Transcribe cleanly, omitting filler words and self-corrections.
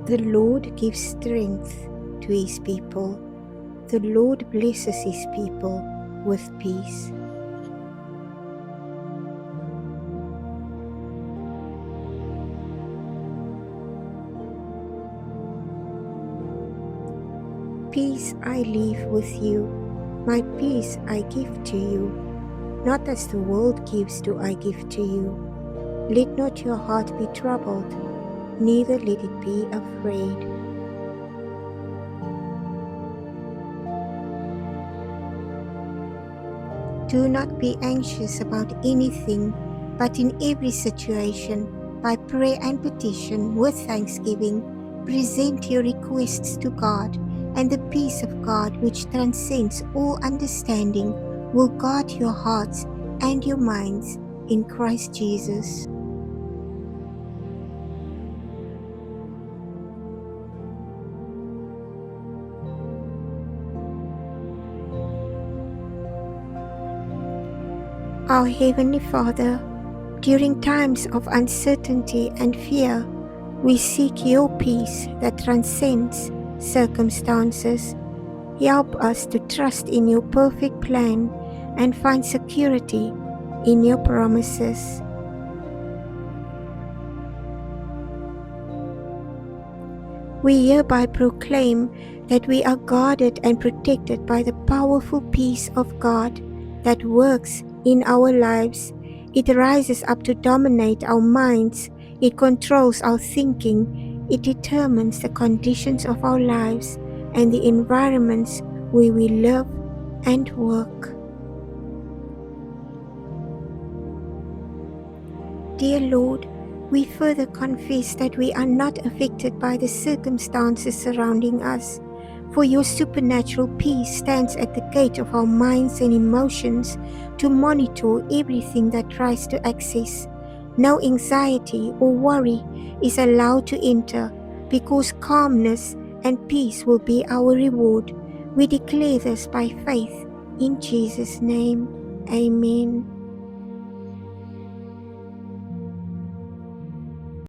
The Lord gives strength to His people. The Lord blesses His people with peace. Peace I leave with you, my peace I give to you. Not as the world gives do I give to you. Let not your heart be troubled, neither let it be afraid. Do not be anxious about anything, but in every situation, by prayer and petition, with thanksgiving, present your requests to God, and the peace of God, which transcends all understanding, will guard your hearts and your minds in Christ Jesus. Our Heavenly Father, during times of uncertainty and fear, we seek your peace that transcends circumstances. Help us to trust in your perfect plan and find security in your promises. We hereby proclaim that we are guarded and protected by the powerful peace of God that works in our lives. It rises up to dominate our minds. It controls our thinking. It determines the conditions of our lives and the environments where we live and work. Dear Lord, we further confess that we are not affected by the circumstances surrounding us, for your supernatural peace stands at the gate of our minds and emotions to monitor everything that tries to access. No anxiety or worry is allowed to enter, because calmness and peace will be our reward. We declare this by faith in Jesus' name. Amen.